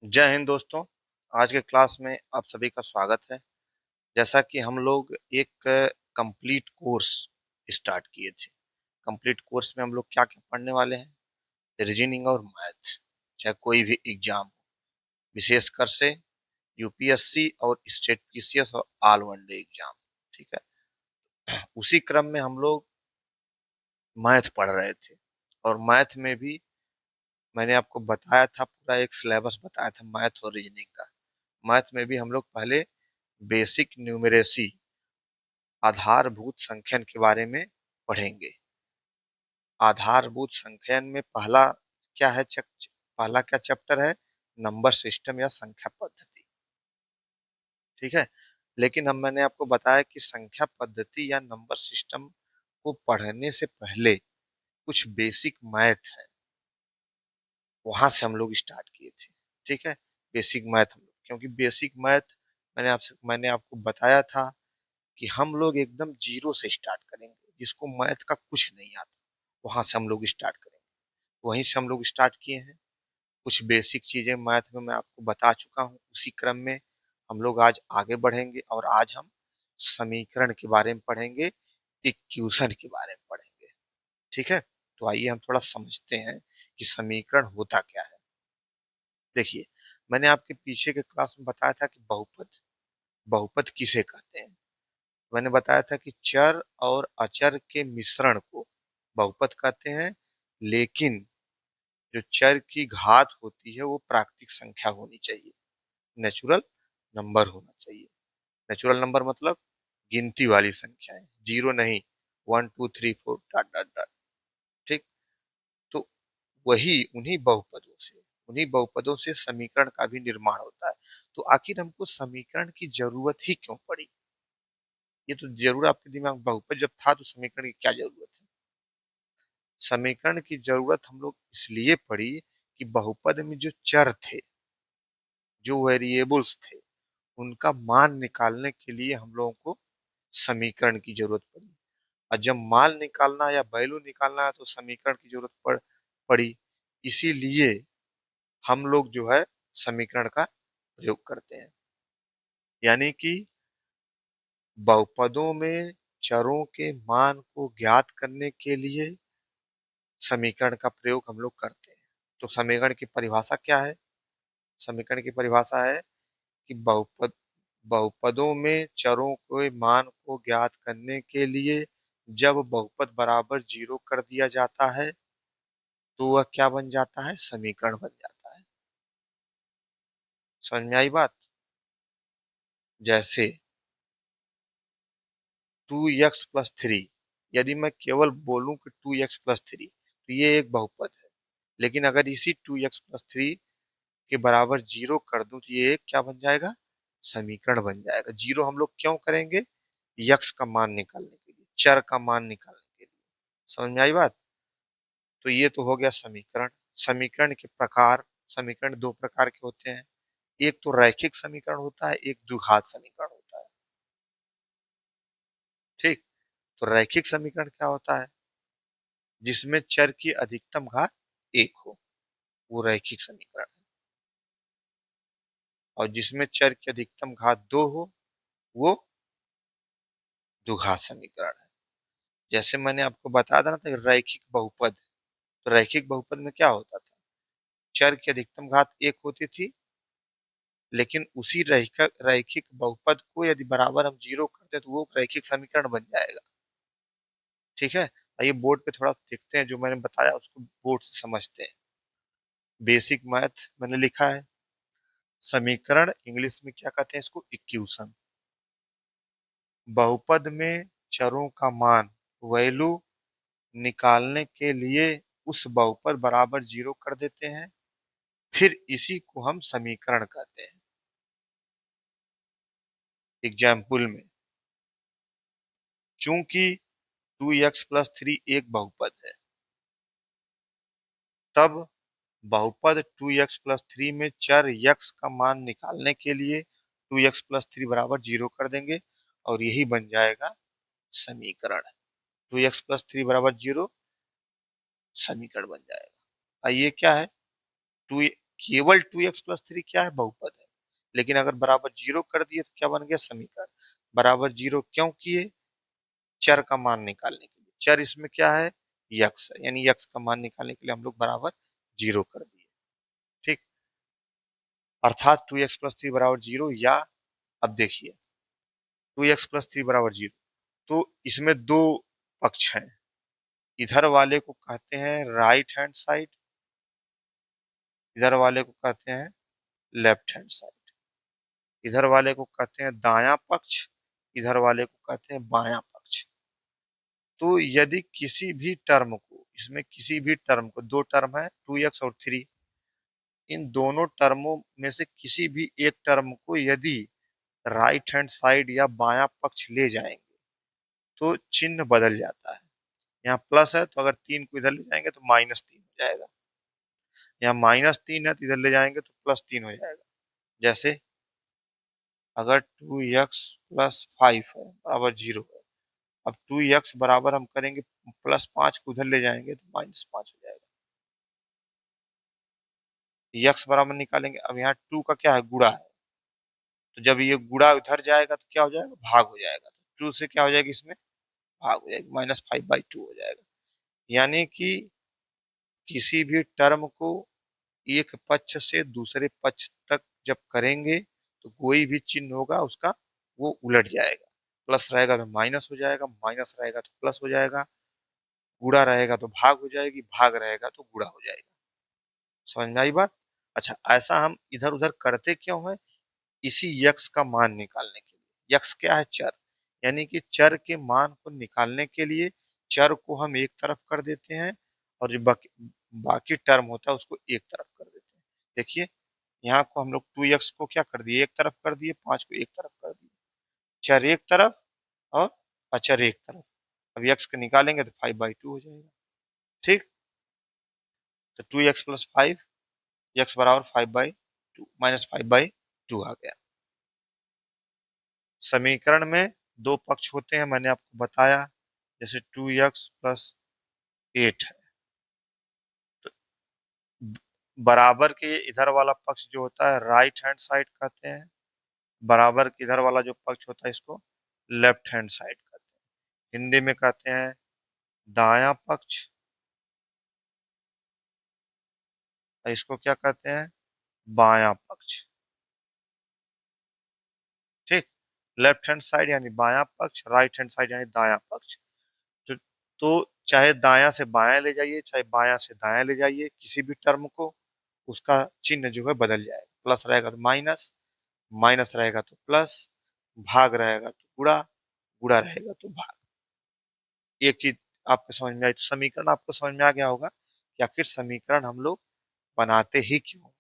जय हिंद दोस्तों। आज के क्लास में आप सभी का स्वागत है। जैसा कि हम लोग एक कंप्लीट कोर्स स्टार्ट किए थे। कंप्लीट कोर्स में हम लोग क्या क्या पढ़ने वाले हैं? रीजनिंग और मैथ, चाहे कोई भी एग्जाम हो, विशेषकर से यूपीएससी और स्टेट पीसीएस और ऑल वन डे एग्जाम। ठीक है, उसी क्रम में हम लोग मैथ पढ़ रहे थे और मैथ में भी मैंने आपको बताया था, पूरा एक सिलेबस बताया था मैथ और रीजनिंग का। मैथ में भी हम लोग पहले बेसिक न्यूमरेसी, आधारभूत संख्यन के बारे में पढ़ेंगे। आधारभूत संख्यन में पहला क्या चैप्टर है? नंबर सिस्टम या संख्या पद्धति। ठीक है, लेकिन मैंने आपको बताया कि संख्या पद्धति या नंबर सिस्टम को पढ़ने से पहले कुछ बेसिक मैथ है, वहां से हम लोग स्टार्ट किए थे। ठीक है, बेसिक मैथ क्योंकि बेसिक मैथ मैंने आपको बताया था कि हम लोग एकदम जीरो से स्टार्ट करेंगे, जिसको मैथ का कुछ नहीं आता वहां से हम लोग स्टार्ट करेंगे। वहीं से हम लोग स्टार्ट किए हैं। कुछ बेसिक चीजें मैथ में मैं आपको बता चुका हूँ, उसी क्रम में हम लोग आज आगे बढ़ेंगे और आज हम समीकरण के बारे में पढ़ेंगे, इक्वेशन के बारे में पढ़ेंगे। ठीक है, तो आइए हम थोड़ा समझते हैं कि समीकरण होता क्या है। देखिए, मैंने आपके पीछे के क्लास में बताया था कि बहुपद बहुपद किसे कहते हैं। मैंने बताया था कि चर और अचर के मिश्रण को बहुपद कहते हैं, लेकिन जो चर की घात होती है वो प्राकृतिक संख्या होनी चाहिए, नेचुरल नंबर होना चाहिए। नेचुरल नंबर मतलब गिनती वाली संख्या है, जीरो नहीं, 1 2 3 4 डॉट डॉट डॉट। ठीक, तो उन्हीं बहुपदों से समीकरण का भी निर्माण होता है। तो आखिर हमको समीकरण की जरूरत ही क्यों पड़ी? ये तो जरूर आपके दिमाग में, बहुपद जब था तो समीकरण की क्या जरूरत है? समीकरण की जरूरत हम लोग इसलिए पड़ी कि बहुपद में जो चर थे, जो वेरिएबल्स थे, उनका मान निकालने के लिए हम लोगों को समीकरण की जरूरत पड़ी। और जब मान निकालना या वैल्यू निकालना है तो समीकरण की जरूरत पड़ी। इसीलिए हम लोग जो है समीकरण का प्रयोग करते हैं। यानी कि बहुपदों में चरों के मान को ज्ञात करने के लिए समीकरण का प्रयोग हम लोग करते हैं। तो समीकरण की परिभाषा क्या है? समीकरण की परिभाषा है कि बहुपदों में चरों के मान को ज्ञात करने के लिए जब बहुपद बराबर जीरो कर दिया जाता है तो वह क्या बन जाता है? समीकरण बन जाता है। समझ में आई बात? जैसे 2x+3, यदि मैं केवल बोलूं कि 2x+3 तो ये एक बहुपद है, लेकिन अगर इसी 2x+3 के बराबर जीरो कर दूं तो ये एक क्या बन जाएगा? समीकरण बन जाएगा। जीरो हम लोग क्यों करेंगे? यक्स का मान निकालने के लिए, चर का मान निकालने के लिए। समझ में आई बात? तो ये तो हो गया समीकरण। समीकरण के प्रकार, समीकरण दो प्रकार के होते हैं। एक तो रैखिक समीकरण होता है, एक द्विघात समीकरण होता है। ठीक, तो रैखिक समीकरण क्या होता है? जिसमें चर की अधिकतम घात एक हो, वो रैखिक समीकरण है। और जिसमें चर की अधिकतम घात दो हो, वो द्विघात समीकरण है। जैसे मैंने आपको बताया था ना था रैखिक बहुपद, तो रैखिक बहुपद में क्या होता था? चर की अधिकतम घात एक होती थी, लेकिन उसी रैखिक रैखिक बहुपद को यदि बराबर हम जीरो करते तो वो रैखिक समीकरण बन जाएगा। ठीक है, आइए बोर्ड पे थोड़ा देखते हैं, जो मैंने बताया उसको बोर्ड से समझते हैं। बेसिक मैथ मैंने लिखा है। समीकरण इंग्लिश में क्या कहते हैं? इसको इक्वेशन। बहुपद में चरों का मान, वैल्यू निकालने के लिए उस बहुपद बराबर जीरो कर देते हैं, फिर इसी को हम समीकरण कहते हैं। एग्जाम्पल में, चूंकि 2x+3 एक बहुपद है, तब बहुपद 2x+3 में चर x का मान निकालने के लिए 2x+3 बराबर जीरो कर देंगे और यही बन जाएगा समीकरण। 2x+3 बराबर जीरो, समीकरण बन जाएगा। और ये क्या है? टू केवल 2x+3 क्या है, बहुपद है। लेकिन अगर बराबर 0 कर दिए तो क्या बन गया, समीकरण। बराबर 0 क्यों किए, चर का मान निकालने के लिए। चर इसमें क्या है, यक्स है, यानी यक्स का मान निकालने के लिए हम लोग बराबर 0 कर दिए। ठीक, अर्थात 2x+3 बराबर 0, या अब देखिए 2x+3 बराबर 0, तो इसमें दो पक्ष हैं। इधर वाले को कहते हैं राइट हैंड साइड, इधर वाले को कहते हैं लेफ्ट हैंड साइड। इधर वाले को कहते हैं दायां पक्ष, इधर वाले को कहते हैं बायां पक्ष। तो यदि किसी भी टर्म को, इसमें किसी भी टर्म को, दो टर्म है 2x और 3, इन दोनों टर्मों में से किसी भी एक टर्म को यदि राइट हैंड साइड या बायां पक्ष ले जाएंगे तो चिन्ह बदल जाता है। यहाँ प्लस है तो अगर 3 को इधर ले जाएंगे तो -3 हो जाएगा। यहाँ -3 है तो इधर ले जाएंगे तो +3 हो जाएगा। जैसे अगर 2x+5 है बराबर 0 है, अब 2x बराबर हम करेंगे +5 को उधर ले जाएंगे तो -5 हो जाएगा। यक्स बराबर निकालेंगे, अब यहाँ 2 का क्या है, गुणा है, तो जब ये गुणा उधर जाएगा तो क्या हो जाएगा, भाग हो जाएगा। 2 से क्या हो जाएगा, इसमें भाग हो जाएगी, -5/2 हो जाएगा। यानी कि किसी भी टर्म को एक पक्ष से दूसरे पक्ष तक जब करेंगे तो कोई भी चिन्ह होगा उसका वो उलट जाएगा। प्लस रहेगा तो माइनस हो जाएगा, माइनस रहेगा तो प्लस हो जाएगा, गुणा रहेगा तो भाग हो जाएगी, भाग रहेगा तो गुणा हो जाएगा। समझ में आई बात। अच्छा, ऐसा हम इधर उधर करते क्यों है, इसी यक्स का मान निकालने के लिए। यक्स क्या है, चर, यानी कि चर के मान को निकालने के लिए चर को हम एक तरफ कर देते हैं और जो बाकी टर्म होता है उसको एक तरफ कर देते हैं। देखिए यहाँ को हम लोग 2x को क्या कर दिए, एक तरफ कर दिए, 5 को एक तरफ कर दिए, चर एक तरफ और अचर एक तरफ। अब x को निकालेंगे तो 5/2 हो जाएगा। ठीक, तो 2x+5, x बराबर 5/2, -5/2 आ गया। समीकरण में दो पक्ष होते हैं, मैंने आपको बताया, जैसे 2x+8 है तो बराबर के इधर वाला पक्ष जो होता है राइट हैंड साइड कहते हैं, बराबर के इधर वाला जो पक्ष होता है इसको लेफ्ट हैंड साइड कहते हैं। हिंदी में कहते हैं दायां पक्ष, इसको क्या कहते हैं, बायां पक्ष। ठीक, लेफ्ट हैंड साइड यानी बायां पक्ष, राइट हैंड साइड यानी दायां पक्ष। तो, तो चाहे दायां से बायां ले जाइए, चाहे बायां से दायां ले जाइए, किसी भी टर्म को उसका चिन्ह जो है बदल जाएगा। प्लस रहेगा तो माइनस, माइनस रहेगा तो प्लस, भाग रहेगा तो गुणा, गुणा रहेगा तो भाग। एक चीज आपको समझ में आई, तो समीकरण आपको समझ में आ गया होगा कि आखिर समीकरण हम लोग बनाते ही क्यों,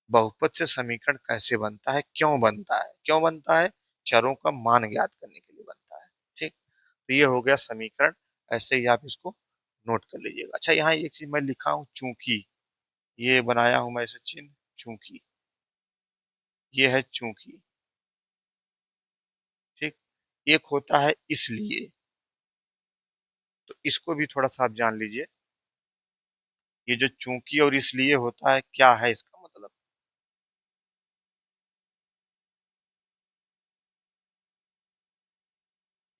बहुपद से समीकरण कैसे बनता है, क्यों बनता है, क्यों बनता है, चरों का मान ज्ञात करने के लिए बनता है। ठीक, तो ये हो गया समीकरण, ऐसे ही आप इसको नोट कर लीजिएगा। अच्छा, यहाँ एक चीज मैं लिखा हूं चूंकि, ये बनाया हूं मैं इसे चिन्ह चूंकि, ये है चूंकि। ठीक, एक होता है इसलिए, तो इसको भी थोड़ा सा आप जान लीजिए। ये जो चूंकि और इसलिए होता है, क्या है इसका मतलब,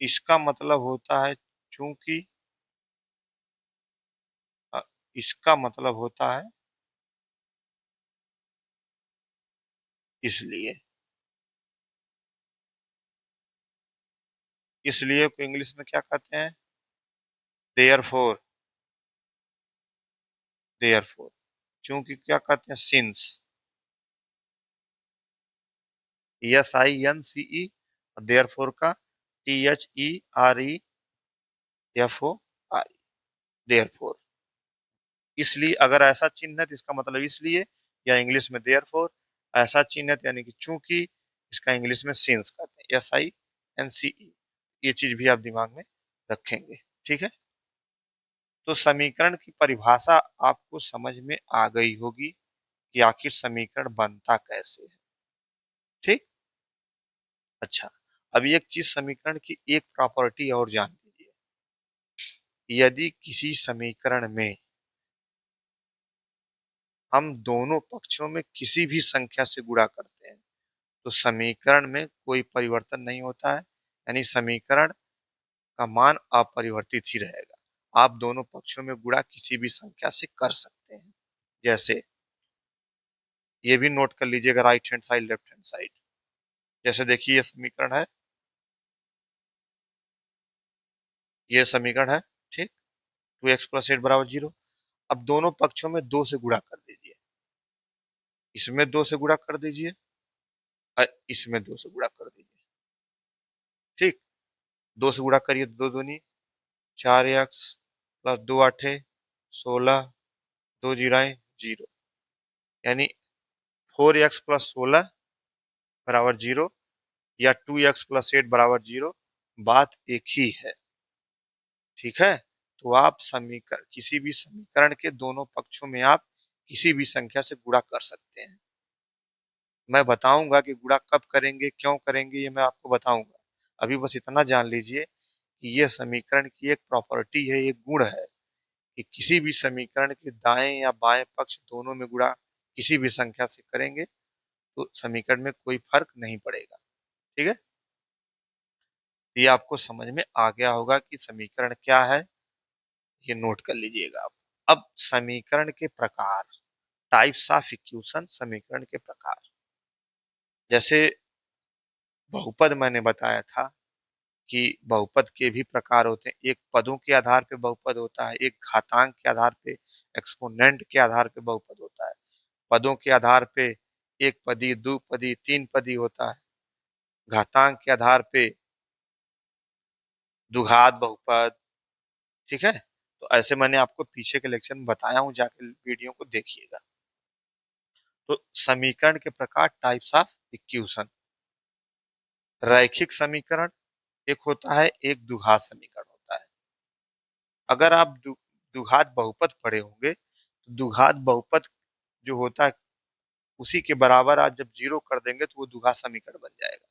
इसका मतलब होता है चूंकि, अ, इसका मतलब होता है इसलिए। इसलिए को इंग्लिश में क्या कहते हैं, देयरफॉर, देयरफॉर। चूंकि क्या कहते हैं, सिंस, SINCE, और देयरफॉर का THEREFOR, देयरफॉर। इसलिए अगर ऐसा चिन्ह है तो इसका मतलब इसलिए, या इंग्लिश में देयरफॉर। ऐसा चिन्ह है तो यानी कि चूंकि, इसका इंग्लिश में सिंस कहते हैं, SINCE। ये चीज भी आप दिमाग में रखेंगे। ठीक है, तो समीकरण की परिभाषा आपको समझ में आ गई होगी कि आखिर समीकरण बनता कैसे है। ठीक, अच्छा, अब एक चीज समीकरण की एक प्रॉपर्टी और जान लीजिए। यदि किसी समीकरण में हम दोनों पक्षों में किसी भी संख्या से गुणा करते हैं तो समीकरण में कोई परिवर्तन नहीं होता है, यानी समीकरण का मान अपरिवर्तित ही रहेगा। आप दोनों पक्षों में गुणा किसी भी संख्या से कर सकते हैं। जैसे ये भी नोट कर लीजिएगा, right hand side left hand side. जैसे देखिए ये समीकरण है, ये समीकरण है, ठीक। 2x+8 बराबर 0। अब दोनों पक्षों में 2 से गुणा कर दीजिए, इसमें 2 से गुणा कर दीजिए और इसमें 2 से गुणा कर दीजिए, ठीक। 2 से गुणा करिए, 2 दूनी 4x प्लस 2 8 16, 2 जीरो 0, यानी 4x+16 बराबर 0 या 2x+8 बराबर 0, बात एक ही है, ठीक है। तो आप समीकरण, किसी भी समीकरण के दोनों पक्षों में आप किसी भी संख्या से गुणा कर सकते हैं। मैं बताऊंगा कि गुणा कब करेंगे, क्यों करेंगे, ये मैं आपको बताऊंगा। अभी बस इतना जान लीजिए कि यह समीकरण की एक प्रॉपर्टी है, एक गुण है कि किसी भी समीकरण के दाएं या बाएं पक्ष दोनों में गुणा किसी भी संख्या से करेंगे तो समीकरण में कोई फर्क नहीं पड़ेगा, ठीक है। ये आपको समझ में आ गया होगा कि समीकरण क्या है, ये नोट कर लीजिएगा आप। अब समीकरण के प्रकार, टाइप्स ऑफ इक्वेशन, समीकरण के प्रकार। जैसे बहुपद मैंने बताया था कि बहुपद के भी प्रकार होते हैं। एक पदों के आधार पे बहुपद होता है, एक घातांक के आधार पे, एक्सपोनेंट के आधार पे बहुपद होता है। पदों के आधार पे एक पदी, द्विपदी, तीन पदी होता है। घातांक के आधार पे द्विघात बहुपद, ठीक है। तो ऐसे मैंने आपको पीछे के लेक्चर में बताया हूं, जाके वीडियो को देखिएगा। तो समीकरण के प्रकार, टाइप्स ऑफ इक्वेशन। रैखिक समीकरण एक होता है, एक द्विघात समीकरण होता है। अगर आप द्विघात बहुपद पढ़े होंगे तो द्विघात बहुपद जो होता है उसी के बराबर आप जब जीरो कर देंगे तो वो द्विघात समीकरण बन जाएगा।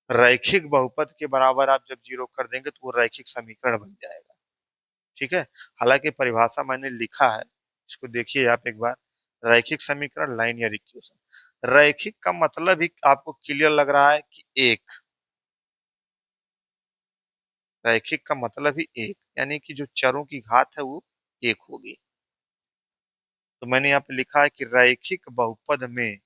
रैखिक बहुपद के बराबर आप जब जीरो कर देंगे तो वो रैखिक समीकरण बन जाएगा, ठीक है। हालांकि परिभाषा मैंने लिखा है, इसको देखिए आप एक बार। रैखिक समीकरण, लाइनियर इक्वेशन। रैखिक का मतलब ही आपको क्लियर लग रहा है कि एक, रैखिक का मतलब ही एक, यानी कि जो चरों की घात है वो एक होगी। तो मैंने यहाँ पे लिखा है कि रैखिक बहुपद में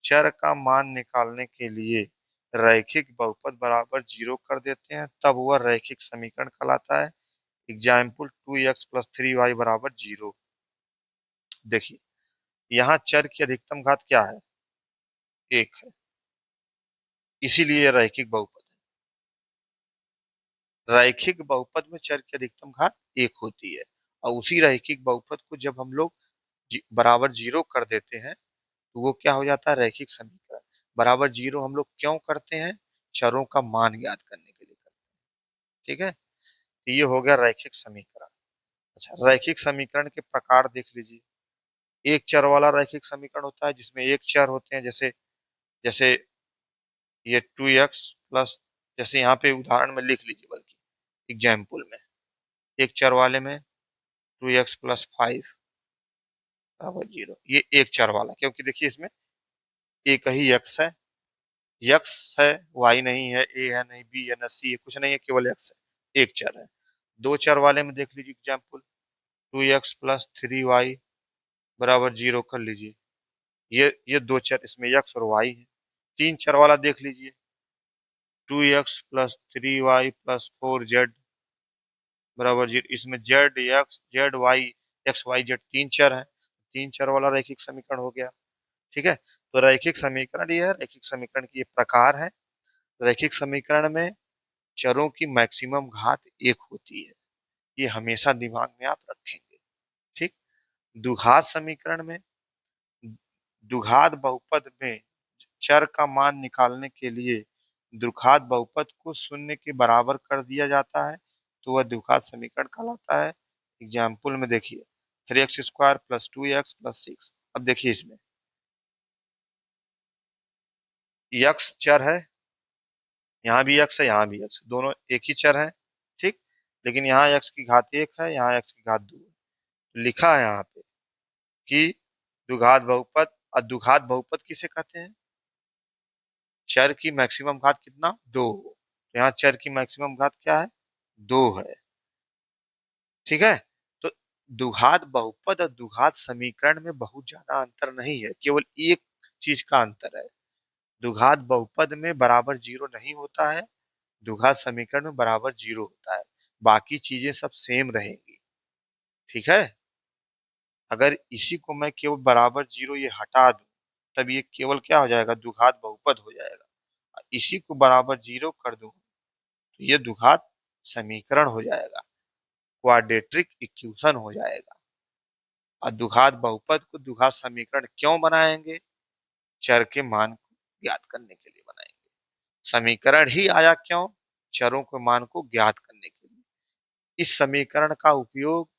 चर का मान निकालने के लिए रैखिक बहुपद बराबर जीरो कर देते हैं, तब वह रैखिक समीकरण कहलाता है। एग्जाम्पल 2x+3y बराबर 0। देखिए यहाँ चर की अधिकतम घात क्या है, एक है, इसीलिए रैखिक बहुपद है। रैखिक बहुपद में चर की अधिकतम घात एक होती है, और उसी रैखिक बहुपद को जब हम लोग बराबर जीरो कर देते हैं तो वो क्या हो जाता है, रैखिक समीकरण। बराबर जीरो हम लोग क्यों करते हैं, चरों का मान ज्ञात करने के लिए करते हैं, ठीक है। तो ये हो गया रैखिक समीकरण। अच्छा, रैखिक समीकरण के प्रकार देख लीजिए। एक चर वाला रैखिक समीकरण होता है जिसमें एक चर होते हैं, जैसे जैसे ये 2x प्लस, जैसे यहाँ पे उदाहरण में लिख लीजिए, बल्कि एग्जाम्पल में एक चर वाले में 2x+5 बराबर 0, ये एक चर वाला, क्योंकि देखिए इसमें एक ही x है, यक्स है, वाई नहीं है, ए है नहीं, बी है ना, सी है, कुछ नहीं है, केवल एक्स है, एक चर है। दो चर वाले में देख लीजिए एग्जाम्पल, 2x+3y बराबर 0 कर लीजिए। ये दो चर, इसमें यक्स और वाई है। तीन चर वाला देख लीजिए, 2x+3y+4z बराबर 0, इसमें z x z y, x y z तीन चर है। तीन चर वाला रैखिक समीकरण हो गया, ठीक है। तो रैखिक समीकरण ये है, रैखिक समीकरण की ये प्रकार है। रैखिक समीकरण में चरों की मैक्सिमम घात एक होती है, ये हमेशा दिमाग में आप रखेंगे, ठीक। द्विघात समीकरण में, द्विघात बहुपद में चर का मान निकालने के लिए द्विघात बहुपद को शून्य के बराबर कर दिया जाता है तो वह द्विघात समीकरण कहलाता है। एग्जाम्पल में देखिए, 3x² + 2x+6। अब देखिए इसमें यक्स चर है, यहाँ भी यक्स है, यहाँ भी यक्स, दोनों एक ही चर है, ठीक। लेकिन यहाँ यक्स की घात एक है, यहाँ यक्स की घात दो है। लिखा है यहाँ पे कि द्विघात बहुपद। और द्विघात बहुपद किसे कहते हैं? चर की मैक्सिमम घात कितना? दो। तो यहाँ चर की मैक्सिमम घात क्या है? दो है। ठीक है। तो द्विघात बहुपद और द्विघात समीकरण में बहुत ज्यादा अंतर नहीं है, केवल एक चीज का अंतर है। द्विघात बहुपद में बराबर जीरो नहीं होता है, द्विघात समीकरण में बराबर जीरो होता है। बाकी चीजें सब सेम रहेंगी। ठीक है। अगर इसी को मैं केवल बराबर जीरो ये हटा दूं, तब ये केवल क्या हो जाएगा? द्विघात बहुपद हो जाएगा। और इसी को बराबर जीरो कर दूं तो ये द्विघात समीकरण हो जाएगा, क्वाड्रेटिक इक्वेशन हो जाएगा। और द्विघात बहुपद को द्विघात समीकरण क्यों बनाएंगे? चर के मान को ज्ञात करने के लिए बनाएंगे। समीकरण ही आया क्यों? चरों के मान को ज्ञात करने के लिए। इस समीकरण का उपयोग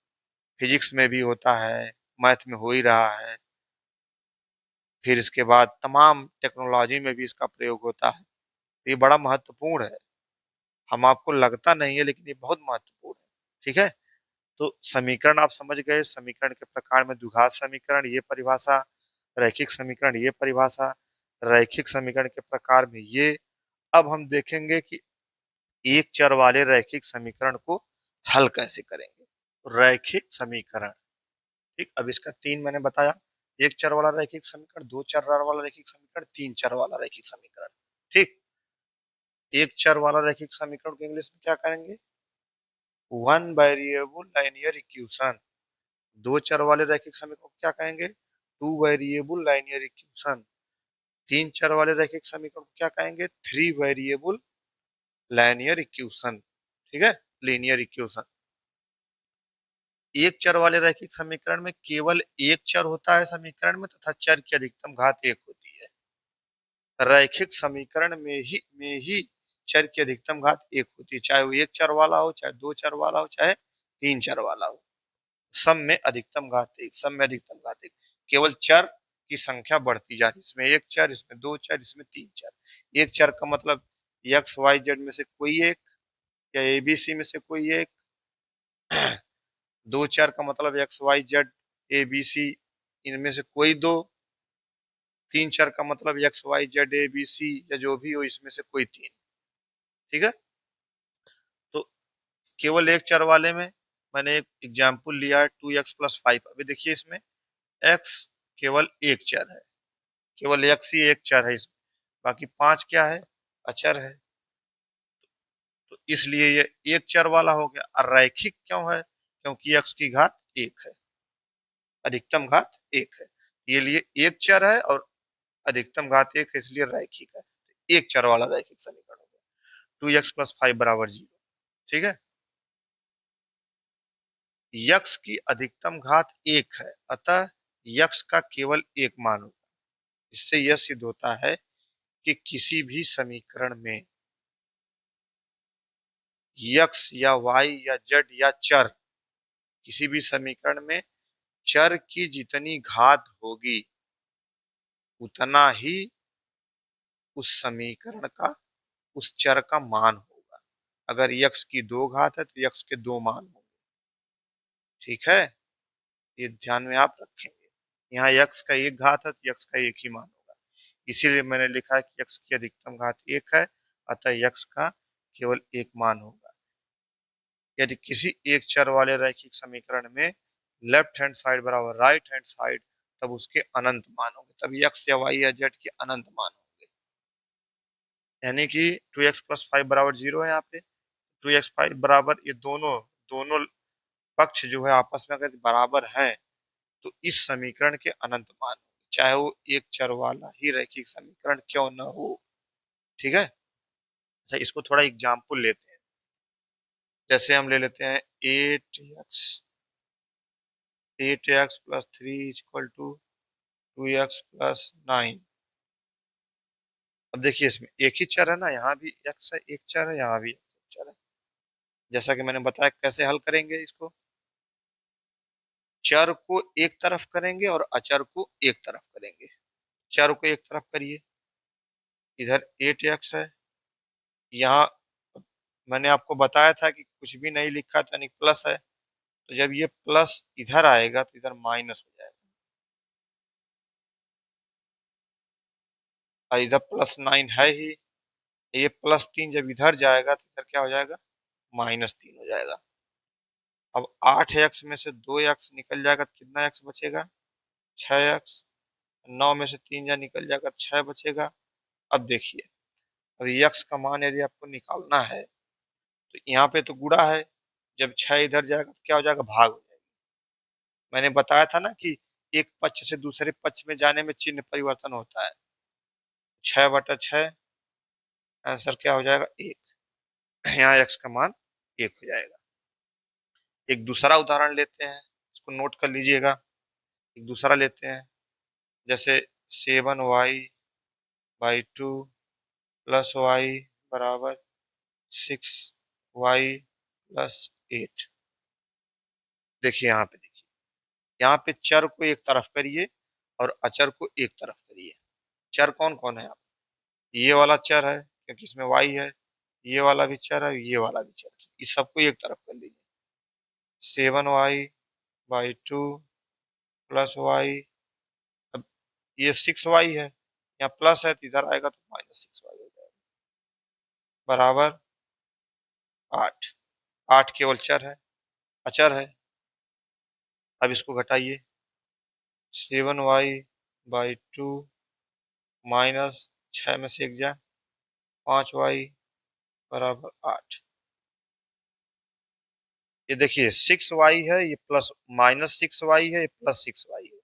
फिजिक्स में भी होता है, मैथ में हो ही रहा है, फिर इसके बाद तमाम टेक्नोलॉजी में भी इसका प्रयोग होता है। ये बड़ा महत्वपूर्ण है। हम आपको लगता नहीं है, लेकिन ये बहुत महत्वपूर्ण है। ठीक है। तो समीकरण आप समझ गए। समीकरण के प्रकार में द्विघात समीकरण ये परिभाषा, रैखिक समीकरण ये परिभाषा, रैखिक समीकरण के प्रकार में ये। अब हम देखेंगे कि एक चर वाले रैखिक समीकरण को हल कैसे करेंगे। रैखिक समीकरण। ठीक। अब इसका तीन मैंने बताया। एक चर वाला रैखिक समीकरण, दो चर वाला रैखिक समीकरण, तीन चर वाला रैखिक समीकरण। ठीक। एक चर वाला रैखिक समीकरण को इंग्लिश में क्या करेंगे? One variable linear equation. दो चर वाले रैखिक समीकरण को क्या कहेंगे? Two variable linear equation. तीन चर वाले रैखिक समीकरण को क्या कहेंगे? Three variable linear equation. ठीक है। Linear equation. एक चर वाले रैखिक समीकरण में केवल एक चर होता है समीकरण में, तथा चर की अधिकतम घात एक होती है। रैखिक समीकरण में ही चर की अधिकतम घात एक होती है, चाहे वो एक चर वाला हो, चाहे दो चर वाला हो, चाहे तीन चर वाला हो। सम में अधिकतम घात एक, सम में अधिकतम घात एक। केवल चर की संख्या बढ़ती जा रही है। इसमें एक चर, इसमें दो चर, इसमें तीन चर। एक चर का मतलब एक्स वाई जेड में से कोई एक, या एबीसी में से कोई एक। दो चर का मतलब x y z a b c इनमें से कोई दो। तीन चर का मतलब x y z a b c या जो भी हो इसमें से कोई तीन। ठीक है। तो केवल एक चर वाले में मैंने एक एग्जाम्पल लिया है, टू एक्स प्लस फाइव। अभी देखिए इसमें एक्स केवल एक चर है, केवल एक्स ही एक चर है इसमें, बाकी पांच क्या है? अचर है। तो इसलिए ये एक चर वाला हो गया। और रैखिक क्यों है? क्योंकि एक्स की घात एक है, अधिकतम घात एक है। ये लिए एक चर है और अधिकतम घात एक है, इसलिए रैखिक है। एक चर वाला रैखिक समीकरण हो गया। टू एक्स प्लस फाइव बराबर जीरो। ठीक है। यक्स की अधिकतम घात एक है, अतः यक्स का केवल एक मान होगा। इससे यह सिद्ध होता है कि किसी भी समीकरण में यक्स या वाई या जेड या चर, किसी भी समीकरण में चर की जितनी घात होगी उतना ही उस समीकरण का, उस चर का मान होगा। अगर यक्स की दो घात है तो यक्स के दो मान होंगे। ठीक है। ये ध्यान में आप रखेंगे। यहाँ यक्स का एक घात है तो यक्स का एक ही मान होगा। इसीलिए मैंने लिखा है कि यक्स की अधिकतम घात एक है, अतः यक्स का केवल एक मान होगा। यदि किसी एक चर वाले रैखिक समीकरण में लेफ्ट हैंड साइड बराबर राइट हैंड साइड, तब उसके अनंत मान होंगे। तब यक्स या वाई या जेड के अनंत मान होंगे। यानी कि टू एक्स प्लस फाइव बराबर जीरो है। यहाँ पे टू एक्स फाइव बराबर, ये दोनों दोनों पक्ष जो है आपस में अगर बराबर हैं तो इस समीकरण के अनंत मान होंगे, चाहे वो एक चर वाला ही रैखिक समीकरण क्यों न हो। ठीक है। अच्छा, इसको थोड़ा एग्जाम्पल लेते हैं। जैसे हम ले लेते हैं eight x plus three equal to two x plus nine. अब देखिए इसमें एक ही चर है ना, यहाँ भी एक्स है, एक चर है, यहाँ भी एक चर है। जैसा कि मैंने बताया कैसे हल करेंगे इसको। चर को एक तरफ करेंगे और अचर को एक तरफ करेंगे। चर को एक तरफ करिए, इधर एट एक्स है। यहाँ मैंने आपको बताया था कि कुछ भी नहीं लिखा तो यानी प्लस है, तो जब ये प्लस इधर आएगा तो इधर माइनस हो जाएगा। इधर +9 है ही, ये +3 जब इधर जाएगा तो इधर क्या हो जाएगा, -3 हो जाएगा। अब 8x में से 2x निकल जाएगा तो कितना x बचेगा, 6x। 9 में से 3 जा निकल जाएगा, 6 बचेगा। अब देखिए, अब x का मान यदि आपको निकालना है तो यहाँ पे तो गुणा है, जब 6 इधर जाएगा तो क्या हो जाएगा, भाग हो जाएगा। मैंने बताया था ना कि एक पक्ष से दूसरे पक्ष में जाने में चिन्ह परिवर्तन होता है। 6/6, आंसर क्या हो जाएगा, 1। यहाँ x का मान 1 हो जाएगा। एक दूसरा उदाहरण लेते हैं, इसको नोट कर लीजिएगा। एक दूसरा लेते हैं, जैसे 7y/2 + y बराबर 6y + 8। देखिए यहाँ पे, देखिए यहाँ पे चर को एक तरफ करिए और अचर को एक तरफ करिए। चर कौन कौन है, आप ये वाला चर है क्योंकि इसमें y है, ये वाला भी चर है, ये वाला भी चर है, इस सबको एक तरफ कर लीजिए। 7y/2 + y, अब ये 6y है, यहाँ प्लस है तो इधर आएगा तो -6y हो जाएगा, बराबर 8। 8 केवल चर है, अचर है। अब इसको घटाइए, 7y/2 -6 में से 1 जाए, 5y बराबर 8। ये देखिए 6y है, ये प्लस -6y है, ये +6y है,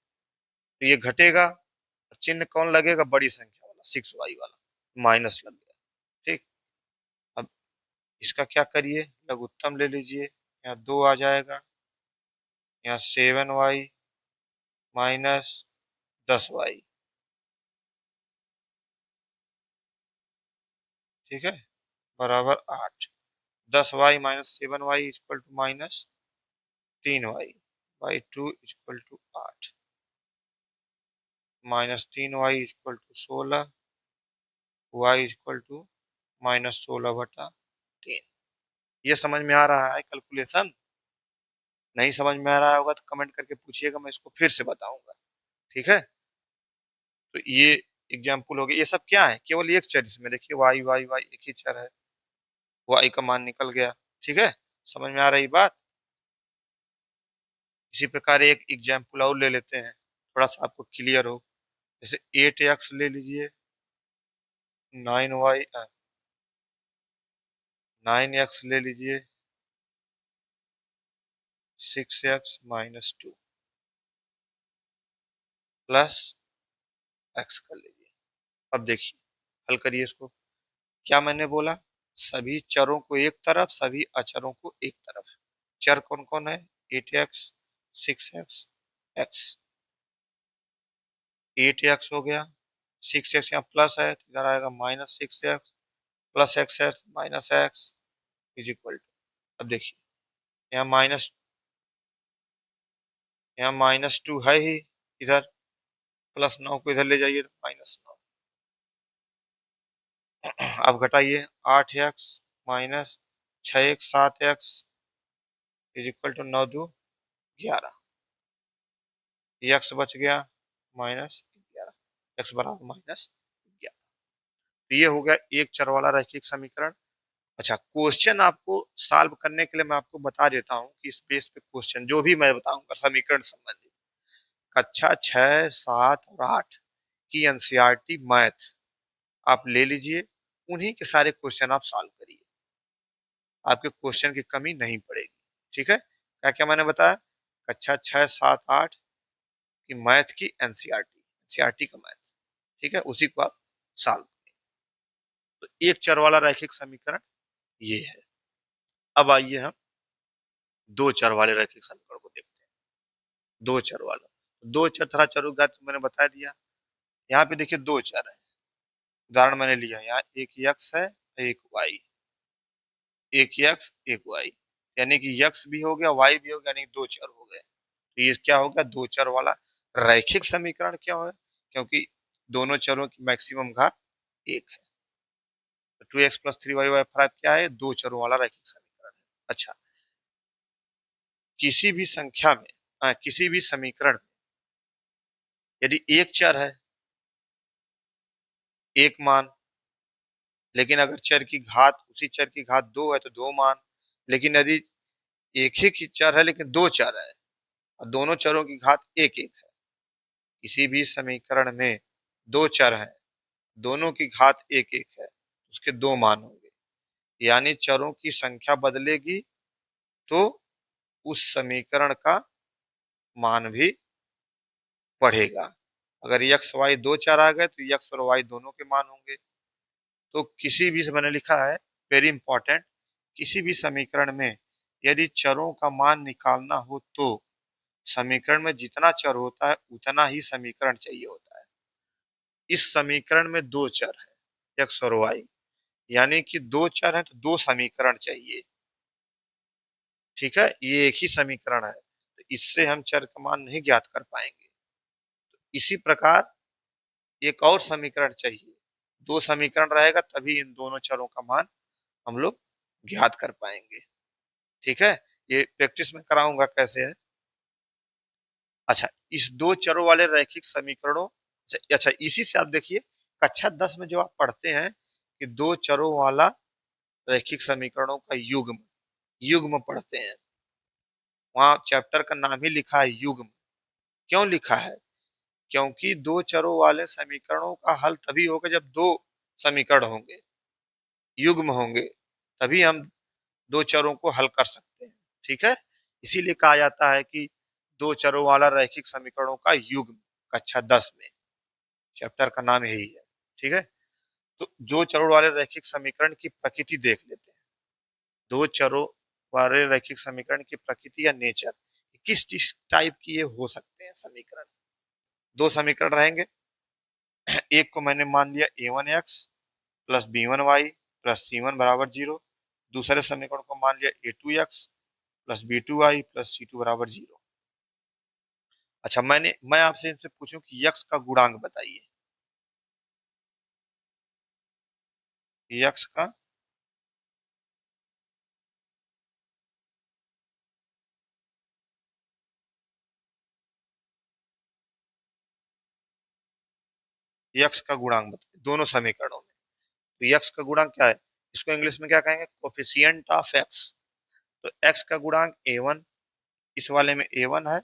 तो ये घटेगा, चिन्ह कौन लगेगा, बड़ी संख्या वाला 6y वाला, माइनस लग गया। ठीक, अब इसका क्या करिए, लघुत्तम ले लीजिए, यहाँ 2 आ जाएगा, यहाँ 7y -10y। ठीक है, बराबर 8। 10y -7y equal to -3y/2 = 8, -3y equal to 16, y equal to -16/3। ये समझ में आ रहा है कैलकुलेशन? नहीं समझ में आ रहा होगा तो कमेंट करके पूछिएगा, मैं इसको फिर से बताऊंगा। ठीक है, तो ये एग्जाम्पल हो गया। ये सब क्या है, केवल एक चर, इसमें देखिए वाई वाई वाई एक ही चर है, वाई का मान निकल गया। ठीक है, समझ में आ रही बात? इसी प्रकार एक एग्जाम्पल और ले लेते हैं, थोड़ा सा आपको क्लियर हो। जैसे 8x ले लीजिए, 9y 9x ले लीजिए, 6x - 2 प्लस x कर लीजिए। अब देखिए, हल करिए इसको। क्या मैंने बोला, सभी चरों को एक तरफ, सभी अचरों को एक तरफ। चर कौन कौन है, 8x 6x x। 8x हो गया, 6x यहाँ प्लस है तो इधर आएगा -6x प्लस x है -x इज इक्वल टू, अब देखिए यहाँ -2 है ही, इधर +9 को इधर ले जाइए तो -9। अब घटाइए, 8x -6x 7x is equal to 9×2 = 11। x बच गया -11, x बराबर -11। तो ये हो गया एक चर वाला रैखिक समीकरण। अच्छा, क्वेश्चन आपको सॉल्व करने के लिए मैं आपको बता देता हूँ कि इस बेस पे क्वेश्चन जो भी मैं बताऊंगा समीकरण संबंधित, कक्षा 6, 7 और 8 की एनसीईआरटी मैथ आप ले लीजिए, उन्हीं के सारे क्वेश्चन आप सॉल्व करिए, आपके क्वेश्चन की कमी नहीं पड़ेगी। ठीक है, क्या क्या मैंने बताया, कक्षा 6, 7, 8 की मैथ की एनसीईआरटी का मैथ। ठीक है, उसी को आप सॉल्व करिए। तो एक चर वाला रैखिक समीकरण ये है। अब आइए हम दो चर वाले रैखिक समीकरण को देखते हैं। दो चर वाला, दो चर थोड़ा चरुघात मैंने बता दिया। यहाँ पे देखिए दो चर है, उदाहरण मैंने लिया, यहाँ एक x है, एक y, एक x एक y, यानी कि x भी हो गया, y भी हो गया, यानी दो चर हो गए। तो ये क्या होगा, दो चर वाला रैखिक समीकरण। क्या है, क्योंकि दोनों चरों की मैक्सिमम घात 1 है। तो 2x + 3y/5 क्या है, दो चरों वाला रैखिक समीकरण है। अच्छा, किसी भी संख्या में किसी भी समीकरण में यदि एक चर है, एक मान। लेकिन अगर चर की घात, उसी चर की घात 2 है तो 2 मान। लेकिन यदि एक ही चर है लेकिन दो चर है और दोनों चरों की घात एक एक है, किसी भी समीकरण में दो चर हैं, दोनों की घात एक एक है, उसके दो मान होंगे। यानी चरों की संख्या बदलेगी तो उस समीकरण का मान भी बढ़ेगा। अगर यक्स वाई दो चर आ गए तो यक्स और वाई दोनों के मान होंगे। तो किसी भी, मैंने लिखा है वेरी इंपॉर्टेंट, किसी भी समीकरण में यदि चरों का मान निकालना हो तो समीकरण में जितना चर होता है उतना ही समीकरण चाहिए होता है। इस समीकरण में दो चर है एक्स और वाई, यानी कि दो चर है तो दो समीकरण चाहिए। ठीक है, ये एक ही समीकरण है तो इससे हम चर का मान नहीं ज्ञात कर पाएंगे। इसी प्रकार एक और समीकरण चाहिए, दो समीकरण रहेगा तभी इन दोनों चरों का मान हम लोग ज्ञात कर पाएंगे। ठीक है, ये प्रैक्टिस में कराऊंगा कैसे है। अच्छा, इस दो चरों वाले रैखिक समीकरणों, अच्छा इसी से आप देखिए कक्षा 10 में जो आप पढ़ते हैं कि दो चरों वाला रैखिक समीकरणों का युग्म, युग्म पढ़ते हैं, वहां चैप्टर का नाम ही लिखा है युग्म। क्यों लिखा है? क्योंकि दो चरों वाले समीकरणों का हल तभी होगा जब दो समीकरण होंगे, युग्म होंगे, तभी हम दो चरों को हल कर सकते हैं। ठीक है, इसीलिए कहा जाता है कि दो चरों वाला रैखिक समीकरणों का युग्म, कक्षा 10 में, चैप्टर का नाम यही है। ठीक है, तो दो चरों वाले रैखिक समीकरण की प्रकृति देख लेते हैं। दो चरों वाले रैखिक समीकरण की प्रकृति या नेचर, किस टाइप की ये हो सकते हैं समीकरण। दो समीकरण रहेंगे, एक को मैंने मान लिया a1x plus b1y plus c1 बराबर 0। दूसरे समीकरण को मान लिया a2x plus b2y plus c2 बराबर 0। अच्छा, मैं आपसे इनसे पूछूं कि यक्स का गुणांक बताइए। यक्स का, यक्स का गुणांक बताइए दोनों समीकरणों में। तो यक्स का गुणांक क्या है? इसको इंग्लिश में क्या कहेंगे? Coefficient of x. तो एक्स का गुणांक a1, इस वाले में a1 है,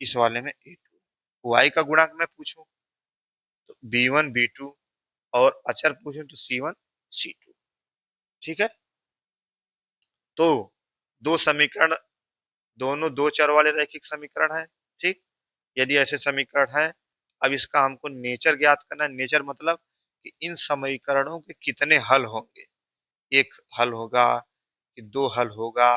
इस वाले में a2। वाई का गुणांक मैं पूछूं तो b1 b2, और अचर पूछूं तो c1 c2। ठीक है, तो दो समीकरण, दोनों दो चर वाले रैखिक समीकरण है। ठीक, यदि ऐसे समीकरण है, अब इसका हमको नेचर ज्ञात करना है। नेचर मतलब कि इन समीकरणों के कितने हल होंगे, एक हल होगा कि दो हल होगा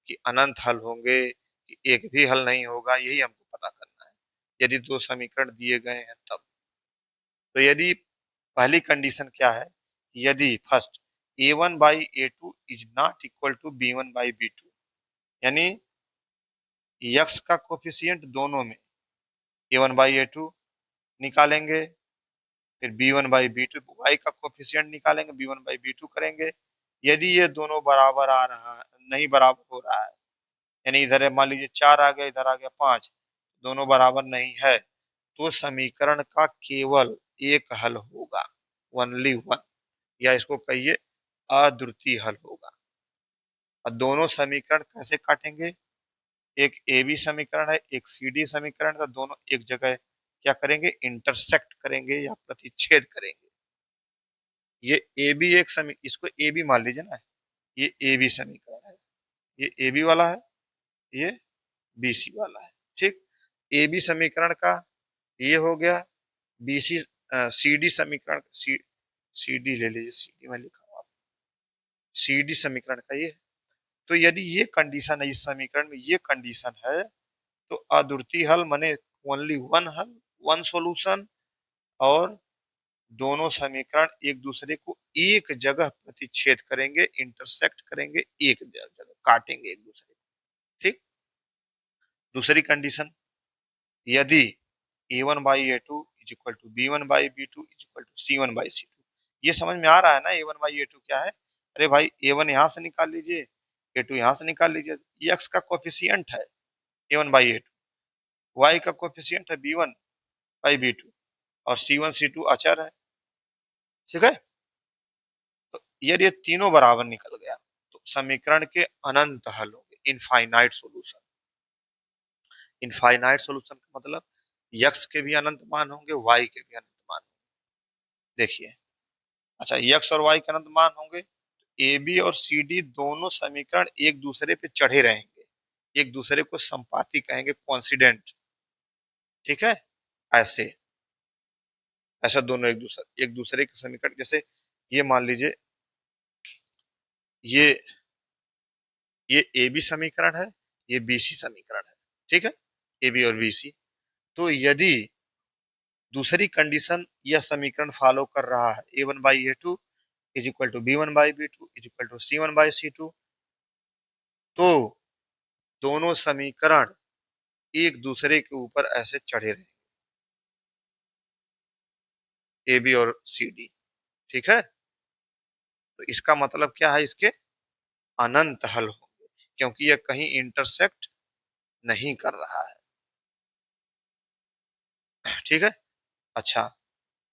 कि अनंत हल होंगे कि एक भी हल नहीं होगा, यही हमको पता करना है यदि दो समीकरण दिए गए हैं तब। तो यदि पहली कंडीशन क्या है, यदि first a1 by a2 is not equal to b1 by b2, यानी यक्स का कोफिशिएंट दोनों में a1 बाई a2 निकालेंगे, फिर b1 बाई b2, वाई का कोफिशिएंट निकालेंगे, b1 बाई b2 करेंगे। यदि ये दोनों बराबर आ रहा है, नहीं बराबर हो रहा है, यानी इधर मान लीजिए 4 आ गया, इधर आ गया 5, दोनों बराबर नहीं है, तो समीकरण का केवल एक हल होगा, ओनली वन, या इसको कहिए अद्वितीय हल होगा। और दोनों समीकरण कैसे काटेंगे? एक ए बी समीकरण है, एक सी डी समीकरण है, दोनों एक जगह क्या करेंगे? इंटरसेक्ट करेंगे या प्रतिच्छेद करेंगे। ये ए बी एक समी, इसको ए बी मान लीजिए ना, ये ए बी समीकरण है, ये ए बी वाला है, ये बी सी वाला है। ठीक, ए बी समीकरण का ये हो गया, बी सी, सी डी समीकरण, सी डी ले लीजिए, सी डी में लिखा हुआ, सी डी समीकरण का ये। तो यदि ये कंडीशन है, इस समीकरण में ये कंडीशन है, तो अद्वितीय हल माने ओनली वन हल, वन सॉल्यूशन, और दोनों समीकरण एक दूसरे को एक जगह प्रतिच्छेद करेंगे, इंटरसेक्ट करेंगे, एक जगह काटेंगे एक दूसरे को। ठीक, दूसरी कंडीशन, यदि a1 by a2 is equal to b1 by b2 is equal to c1 by c2। ये समझ में आ रहा है ना a1 बाई a2 क्या है? अरे भाई a1 यहां से निकाल लीजिए, a2 यहां से निकाल लीजिए, x का कोफिशिएंट है a1 बाई a2, y का कोफिशिएंट है b1 बाई b2, और C1 C2 अचर है। ठीक है, तो यदि ये तीनों बराबर निकल गया तो समीकरण के अनंत हल होंगे, इनफाइनाइट सॉल्यूशन। इनफाइनाइट सॉल्यूशन का मतलब यक्स के भी अनंत मान होंगे, वाई के भी अनंत मान होंगे। देखिए, अच्छा यक्स और वाई के अनंत मान होंगे, ए बी और सी डी दोनों समीकरण एक दूसरे पे चढ़े रहेंगे, एक दूसरे को संपाती कहेंगे, कॉन्सिडेंट। ठीक है, ऐसे ऐसा दोनों एक दूसरे के समीकरण, जैसे ये मान लीजिए ये ये ए बी समीकरण है, ये बी सी समीकरण है। ठीक है, ए बी और बी सी। तो यदि दूसरी कंडीशन यह समीकरण फॉलो कर रहा है, A1/A2 is equal to B1/B2 is equal to C1/C2, तो दोनों समीकरण एक दूसरे के ऊपर ऐसे चढ़े रहेंगे, ए बी और सी डी। ठीक है, तो इसका मतलब क्या है, इसके अनंत हल होंगे, क्योंकि यह कहीं इंटरसेक्ट नहीं कर रहा है। ठीक है, अच्छा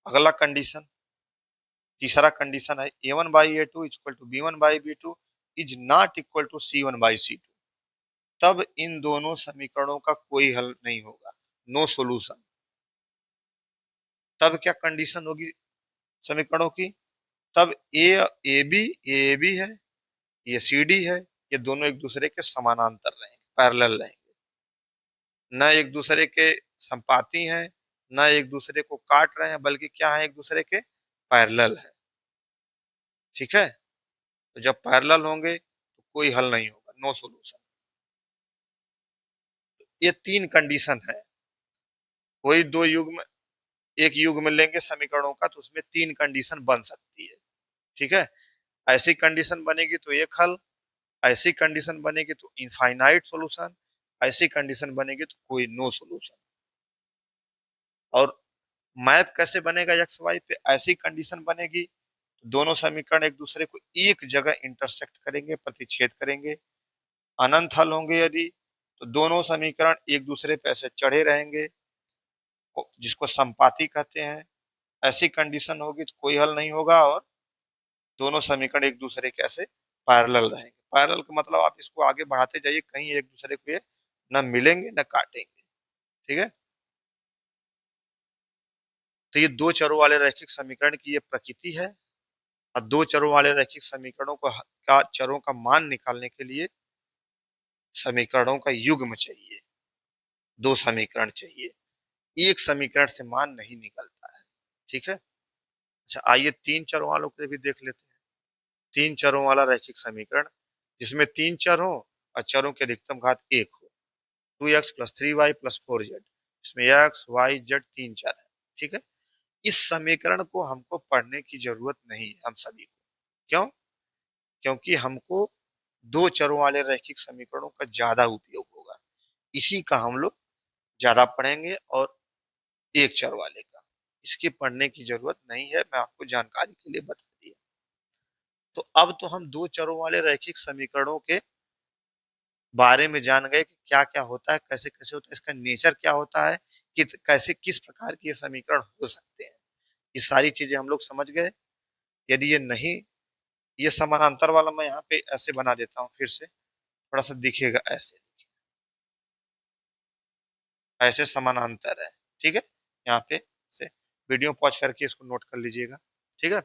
अगला कंडीशन, तीसरा कंडीशन है A1/A2 equal to B1/B2 is not equal to C1/C2। तब इन दोनों समीकरणों का कोई हल नहीं होगा, नो सॉल्यूशन। तब क्या कंडीशन होगी समीकरणों की, तब ए बी है, ये सी डी है, ये दोनों एक दूसरे के समानांतर रहेंगे, पैरेलल रहेंगे, न एक दूसरे के संपाती हैं, न एक दूसरे को काट रहे हैं, बल्कि क्या है, एक दूसरे के पैरेलल है। ठीक है, तो जब पैरेलल होंगे तो कोई हल नहीं होगा, नो सॉल्यूशन। ये तीन कंडीशन है, कोई दो युग में, एक युग में लेंगे समीकरणों का तो उसमें तीन कंडीशन बन सकती है। ठीक है, ऐसी कंडीशन बनेगी तो एक हल, ऐसी कंडीशन बनेगी तो इनफाइनाइट सॉल्यूशन, ऐसी कंडीशन बनेगी तो कोई नो सॉल्यूशन। और मैप कैसे बनेगा एक्स वाई पे, ऐसी कंडीशन बनेगी तो दोनों समीकरण एक दूसरे को एक जगह इंटरसेक्ट करेंगे, प्रतिच्छेद करेंगे, अनंत हल होंगे यदि, तो दोनों समीकरण एक दूसरे पे ऐसे चढ़े रहेंगे, जिसको संपाती कहते हैं। ऐसी कंडीशन होगी तो कोई हल नहीं होगा, और दोनों समीकरण एक दूसरे के ऐसे पैरेलल रहेंगे। पैरेलल का मतलब आप इसको आगे बढ़ाते जाइए, कहीं एक दूसरे को ये न मिलेंगे न काटेंगे। ठीक है, तो ये दो चरों वाले रैखिक समीकरण की ये प्रकृति है। और दो चरों वाले रैखिक समीकरणों को का चरों का मान निकालने के लिए समीकरणों का युग्म चाहिए, दो समीकरण चाहिए, एक समीकरण से मान नहीं निकलता है। ठीक है, अच्छा आइए तीन चरों वालों को भी देख लेते हैं। तीन चरों वाला रैखिक समीकरण जिसमें तीन चर हो और चरों के अधिकतम घात एक हो, 2x + 3y + 4z, इसमें एक्स वाई जेड तीन चर है। ठीक है, इस समीकरण को हमको पढ़ने की जरूरत नहीं है हम सभी को। क्यों? क्योंकि हमको दो चरों वाले रैखिक समीकरणों का ज्यादा उपयोग होगा, इसी का हम लोग ज्यादा पढ़ेंगे, और एक चर वाले का इसके पढ़ने की जरूरत नहीं है, मैं आपको जानकारी के लिए बता दिया। तो अब तो हम दो चरों वाले रैखिक समीकरणों के बारे में जान गए कि क्या क्या होता है, कैसे कैसे होता है, इसका नेचर क्या होता है, कि कैसे किस प्रकार के ये समीकरण हो सकते हैं, ये सारी चीजें हम लोग समझ गए। यदि ये नहीं, ये समानांतर वाला मैं यहाँ पे ऐसे बना देता हूँ, फिर से थोड़ा सा दिखेगा ऐसे, ऐसे समानांतर है। ठीक है, यहाँ पे से वीडियो पॉज करके इसको नोट कर लीजिएगा। ठीक है,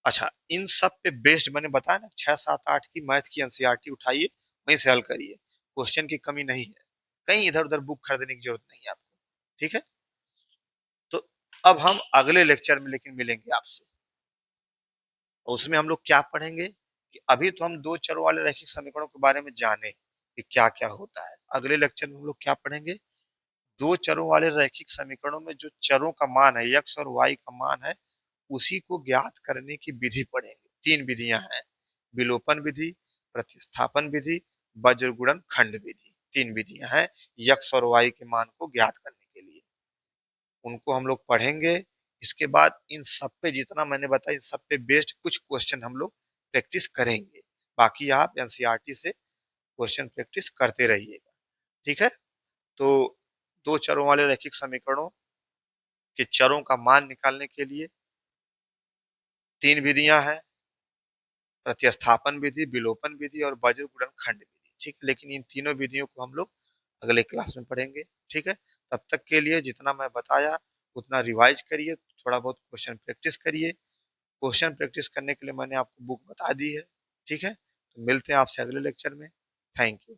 अच्छा इन सब पे बेस्ड मैंने बताया ना, 6 7 8 की मैथ की एनसीईआरटी उठाइए, वहीं से हल करिए, क्वेश्चन की कमी नहीं है, कहीं इधर उधर बुक खरीदने की जरूरत नहीं है आपको। ठीक है, तो अब हम अगले लेक्चर में लेकिन मिलेंगे आपसे, और उसमें हम लोग क्या पढ़ेंगे, कि अभी तो हम दो चरों वाले रैखिक समीकरणों के बारे में जाने कि क्या क्या होता है, अगले लेक्चर में हम लोग क्या पढ़ेंगे, दो चरों वाले रैखिक समीकरणों में जो चरों का मान है, एक्स और वाई का मान है, उसी को ज्ञात करने की विधि पढ़ेंगे। तीन विधियां हैं, विलोपन विधि, प्रतिस्थापन विधि, वज्र गुणन खंड विधि, तीन विधियां हैं एक्स और वाई के मान को ज्ञात करने के लिए, उनको हम लोग पढ़ेंगे। इसके बाद इन सब पे जितना मैंने बताया, इन सब पे बेस्ड कुछ क्वेश्चन हम लोग प्रैक्टिस करेंगे, बाकी आप एनसीईआरटी से क्वेश्चन प्रैक्टिस करते रहिएगा। ठीक है, तो दो चरों वाले रैखिक समीकरणों कि चरों का मान निकालने के लिए 3 विधियां हैं, प्रतिस्थापन विधि, विलोपन विधि और वज्र गुणनखंड विधि। ठीक है, लेकिन इन तीनों विधियों को हम लोग अगले क्लास में पढ़ेंगे। ठीक है, तब तक के लिए जितना मैं बताया उतना रिवाइज करिए, थोड़ा बहुत क्वेश्चन प्रैक्टिस करिए। क्वेश्चन प्रैक्टिस करने के लिए मैंने आपको बुक बता दी है। ठीक है, तो मिलते हैं आपसे अगले लेक्चर में। Thank you.